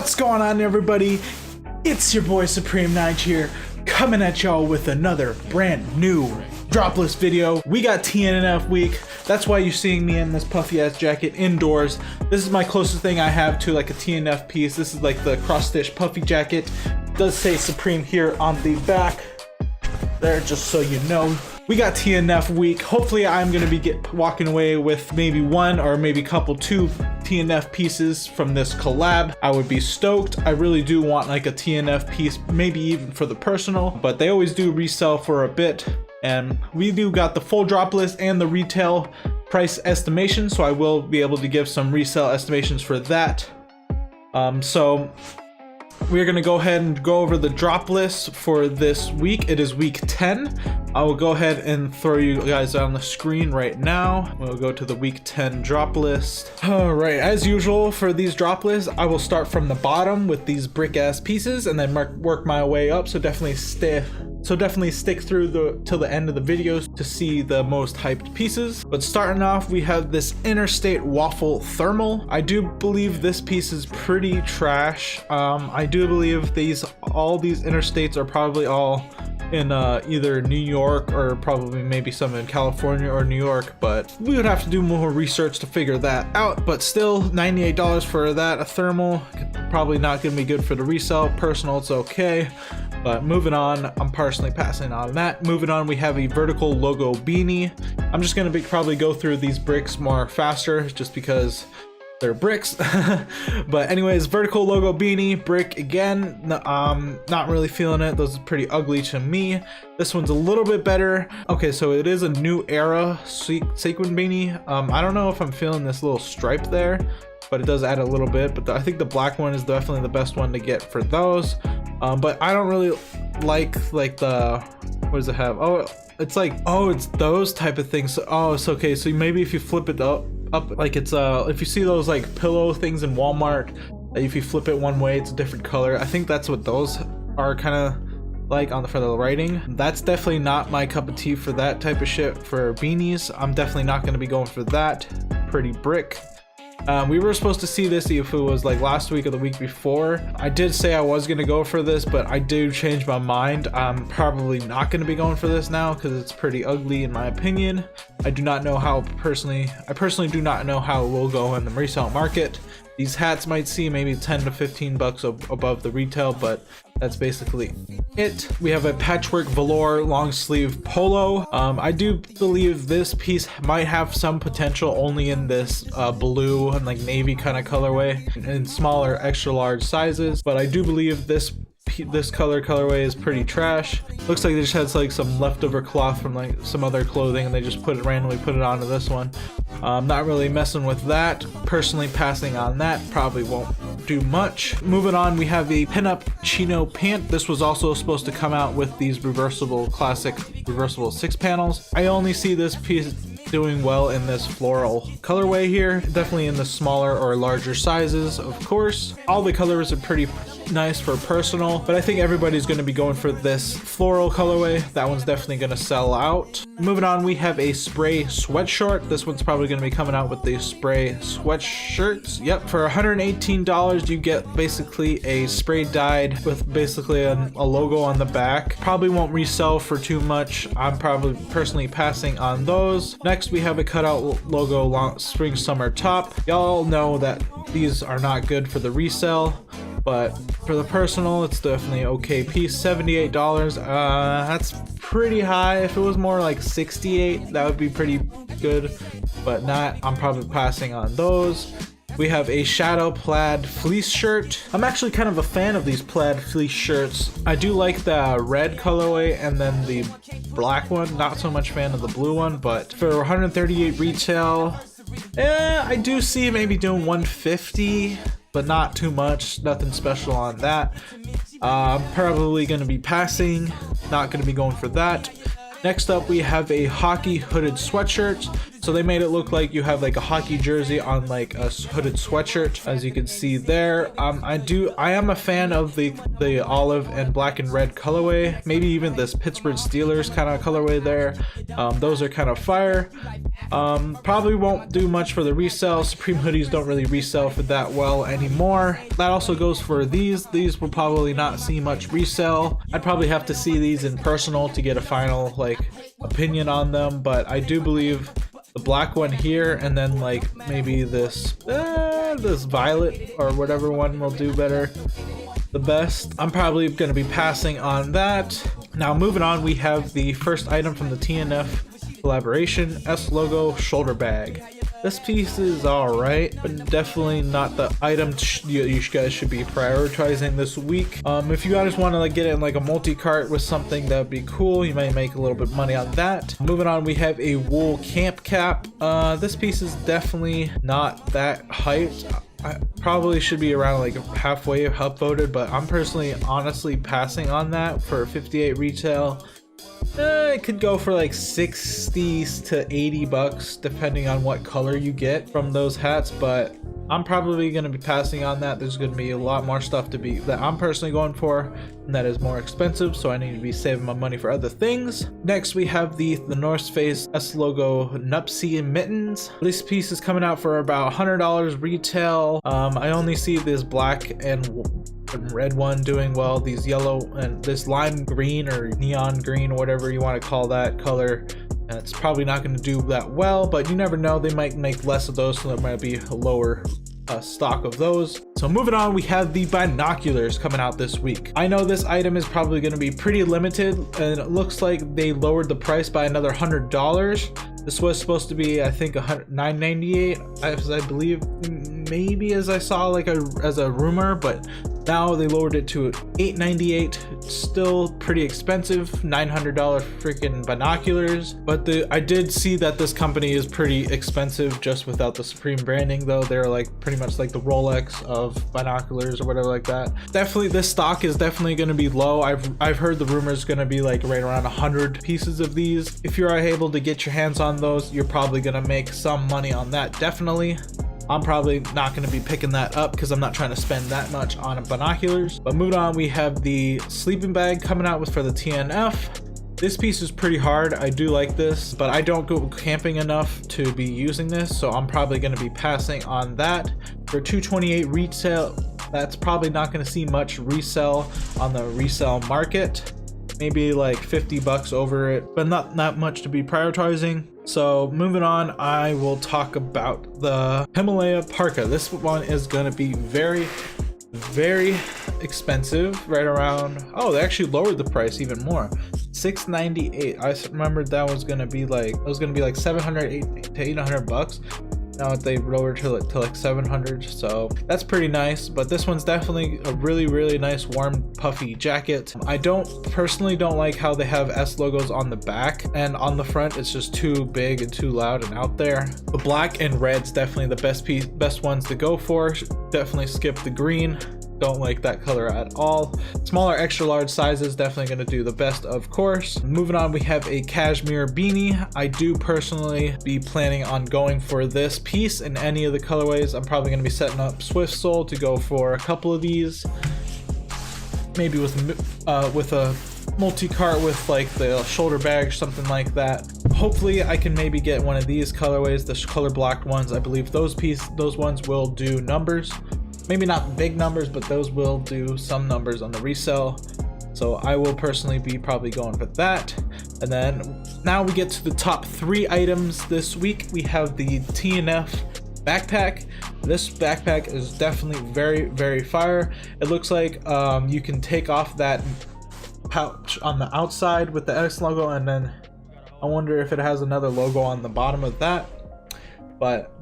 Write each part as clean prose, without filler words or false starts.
What's going on, everybody? It's your boy Supreme Nige here, coming at y'all with another brand new Droplist video. We got TNF week. That's why you're seeing me in this puffy ass jacket indoors. This is my closest thing I have to like a TNF piece. This is like the cross stitch puffy jacket. It does say Supreme here on the back there, just so you know. We got TNF week. Hopefully I'm gonna be walking away with maybe one or maybe two TNF pieces from this collab. I would be stoked. I really do want like a TNF piece, maybe even for the personal, but they always do resell for a bit. And we do got the full drop list and the retail price estimation, so I will be able to give some resale estimations for that. So we're gonna go ahead and go over the drop list for this week. It is week 10. I will go ahead and throw you guys on the screen right now. We'll go to the week 10 drop list. All right, as usual for these drop lists, I will start from the bottom with these brick ass pieces and then work my way up. So definitely stick through till the end of the videos to see the most hyped pieces. But starting off, we have this Interstate Waffle thermal. I do believe this piece is pretty trash. I do believe all these Interstates are probably all in either New York or probably maybe some in California or New York, but we would have to do more research to figure that out. But still, $98 for that, a thermal. Probably not gonna be good for the resale. Personal, it's okay. But moving on, I'm personally passing on that. Moving on, we have a vertical logo beanie. I'm just gonna probably go through these bricks more faster just because they're bricks. But anyways, vertical logo beanie, brick again. Not really feeling it. Those are pretty ugly to me. This one's a little bit better. Okay, so it is a new era sequin beanie. I don't know if I'm feeling this little stripe there, but it does add a little bit. But I think the black one is definitely the best one to get for those. But I don't really like the, what does it have? Oh, it's like, oh, it's those type of things. So, oh, it's okay. So maybe if you flip it up like it's if you see those like pillow things in Walmart, if you flip it one way, it's a different color. I think that's what those are kind of like on the front of the writing. That's definitely not my cup of tea for that type of shit for beanies. I'm definitely not going to be going for that. Pretty brick. We were supposed to see this if it was like last week or the week before. I did say I was going to go for this, but I do change my mind. I'm probably not going to be going for this now because it's pretty ugly in my opinion. I do not know how I personally do not know how it will go in the resale market. These hats might see maybe 10 to 15 bucks above the retail, but that's basically it. We have a Patchwork Velour long sleeve polo. I do believe this piece might have some potential only in this blue and like navy kind of colorway in smaller extra large sizes, but I do believe this colorway is pretty trash. Looks like they just had like some leftover cloth from like some other clothing and they just randomly put it onto this one. Not really messing with that. Personally passing on that. Probably won't do much. Moving on, we have a Pinup Chino pant. This was also supposed to come out with these classic reversible 6 panels. I only see this piece doing well in this floral colorway here, definitely in the smaller or larger sizes. Of course, all the colors are pretty nice for personal, but I think everybody's going to be going for this floral colorway. That one's definitely going to sell out. Moving on, we have a spray sweatshirt. This one's probably going to be coming out with the spray sweatshirts. Yep, for $118 you get basically a spray dyed with basically a logo on the back. Probably won't resell for too much. I'm probably personally passing on those. Next, we have a cutout logo spring summer top. Y'all know that these are not good for the resale, but for the personal, it's definitely okay piece. $78. That's pretty high. If it was more like $68, that would be pretty good, but not. I'm probably passing on those. We have a shadow plaid fleece shirt. I'm actually kind of a fan of these plaid fleece shirts. I do like the red colorway and then the black one. Not so much fan of the blue one, but for $138 retail, I do see maybe doing $150, but not too much. Nothing special on that. I'm probably going to be passing. Not going to be going for that. Next up, we have a hockey hooded sweatshirt. So they made it look like you have like a hockey jersey on like a hooded sweatshirt, as you can see there. I am a fan of the olive and black and red colorway, maybe even this Pittsburgh Steelers kind of colorway there. Those are kind of fire. Probably won't do much for the resell. Supreme hoodies don't really resell for that well anymore. That also goes for these. These will probably not see much resell. I'd probably have to see these in personal to get a final like opinion on them, but I do believe the black one here and then like maybe this violet or whatever one will do better the best. I'm probably going to be passing on that. Now moving on, we have the first item from the TNF collaboration, S logo shoulder bag. This piece is alright, but definitely not the item you guys should be prioritizing this week. If you guys want to like get it in like a multi-cart with something, that would be cool. You might make a little bit of money on that. Moving on, we have a wool camp cap. This piece is definitely not that hyped. I probably should be around like halfway upvoted, but I'm personally honestly passing on that for 58 retail. It could go for like 60 to 80 bucks depending on what color you get from those hats, but I'm probably going to be passing on that. There's going to be a lot more stuff that I'm personally going for, and that is more expensive, so I need to be saving my money for other things. Next, we have the North Face S logo Nupsy mittens. This piece is coming out for about $100 retail. I only see this black and red one doing well. These yellow and this lime green or neon green or whatever you want to call that color, it's probably not going to do that well, but you never know. They might make less of those, so there might be a lower stock of those. So moving on, we have the binoculars coming out this week. I know this item is probably going to be pretty limited, and it looks like they lowered the price by another $100. This was supposed to be, I think, $9.98, as I believe, maybe as I saw like as a rumor, but now they lowered it to $8.98. Still pretty expensive, $900 freaking binoculars. But I did see that this company is pretty expensive just without the Supreme branding, though. They're like pretty much like the Rolex of binoculars or whatever like that. Definitely, this stock is definitely going to be low. I've heard the rumors going to be like right around 100 pieces of these. If you're able to get your hands on those, you're probably going to make some money on that, definitely. I'm probably not going to be picking that up because I'm not trying to spend that much on binoculars. But moving on, we have the sleeping bag coming out for the TNF. This piece is pretty hard. I do like this, but I don't go camping enough to be using this, so I'm probably going to be passing on that. For $228 retail, that's probably not going to see much resell on the resell market. Maybe like 50 bucks over it, but not much to be prioritizing. So moving on, I will talk about the Himalaya Parka. This one is going to be very, very expensive, right around, oh, they actually lowered the price even more, $698. I remembered that was going to be like, it was going to be like 700 to 800 bucks. Now they lowered to like 700, so that's pretty nice. But this one's definitely a really nice warm puffy jacket. I personally don't like how they have S logos on the back, and on the front it's just too big and too loud and out there. The black and red's definitely the best ones to go for. Definitely skip the green. Don't like that color at all. Smaller extra large sizes definitely going to do the best, of course. Moving on, we have a Cashmere Beanie. I do personally be planning on going for this piece in any of the colorways. I'm probably going to be setting up SwiftSole to go for a couple of these, maybe with a multi-cart with like the shoulder bag or something like that. Hopefully I can maybe get one of these colorways, the color blocked ones. I believe those ones will do numbers. Maybe not big numbers, but those will do some numbers on the resell. So I will personally be probably going for that. And then now we get to the top 3 items this week. We have the TNF backpack. This backpack is definitely very fire. It looks like you can take off that pouch on the outside with the S logo, and then I wonder if it has another logo on the bottom of that. But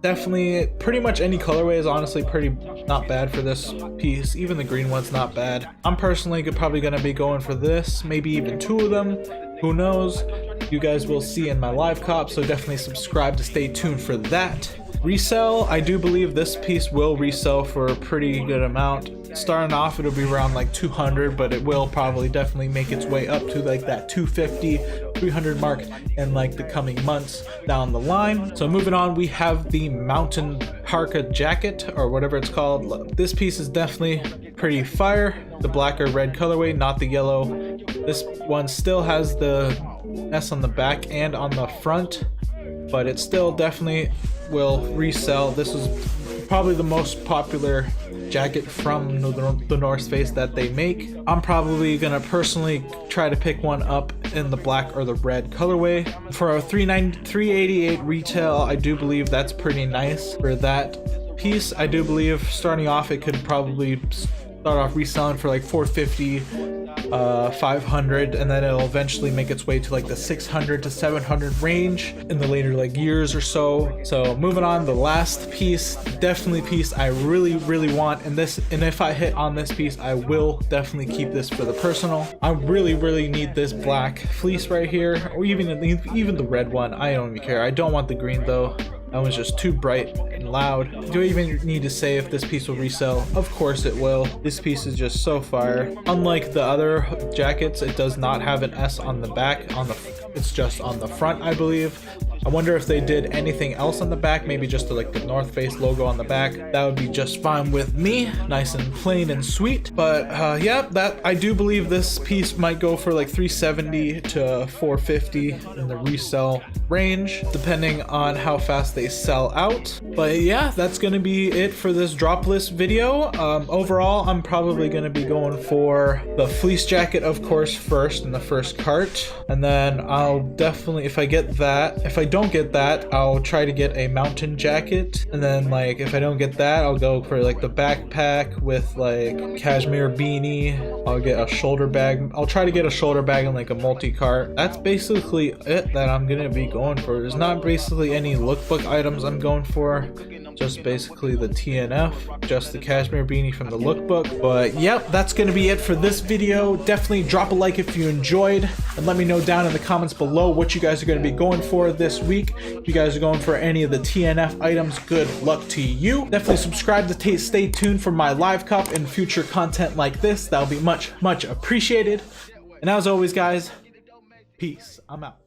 definitely pretty much any colorway is honestly not bad for this piece. Even the green one's not bad. I'm personally probably going to be going for this, maybe even 2 of them. Who knows? You guys will see in my live cop, so definitely subscribe to stay tuned for that. Resell, I do believe this piece will resell for a pretty good amount. Starting off, it'll be around like 200, but it will probably definitely make its way up to like that 250, 300 mark in like the coming months down the line. So moving on, we have the Mountain Parka jacket, or whatever it's called. This piece is definitely pretty fire. The black or red colorway, not the yellow. This one still has the S on the back and on the front, but it still definitely will resell. This is probably the most popular jacket from the North Face that they make. I'm probably gonna personally try to pick one up in the black or the red colorway. For a $388 retail, I do believe that's pretty nice for that piece. I do believe starting off it could probably start off reselling for like $450, $500, and then it'll eventually make its way to like the $600 to $700 range in the later like years or so. So moving on, the last piece, definitely piece I really want, and if I hit on this piece, I will definitely keep this for the personal. I really need this black fleece right here, or even the red one. I don't even care. I don't want the green though. That was just too bright and loud. Do I even need to say if this piece will resell? Of course it will. This piece is just so fire. Unlike the other jackets, it does not have an S on the back. It's just on the front, I believe. I wonder if they did anything else on the back, maybe just like the North Face logo on the back. That would be just fine with me, nice and plain and sweet. But yeah, that I do believe this piece might go for like $370 to $450 in the resell range, depending on how fast they sell out. But yeah, that's gonna be it for this Droplist video. Overall, I'm probably gonna be going for the fleece jacket, of course, first in the first cart, and then I'll definitely, if I don't get that, I'll try to get a mountain jacket, and then like if I don't get that, I'll go for like the backpack with like Cashmere Beanie. I'll get a shoulder bag. I'll try to get a shoulder bag and like a multi-cart. That's basically it that I'm gonna be going for. There's not basically any lookbook items I'm going for, just basically the TNF, just the Cashmere Beanie from the lookbook. But yep, that's gonna be it for this video. Definitely drop a like if you enjoyed, and let me know down in the comments below what you guys are gonna be going for this week. If you guys are going for any of the TNF items, good luck to you. Definitely subscribe to stay tuned for my live cup and future content like this. That'll be much appreciated. And as always, guys, peace. I'm out.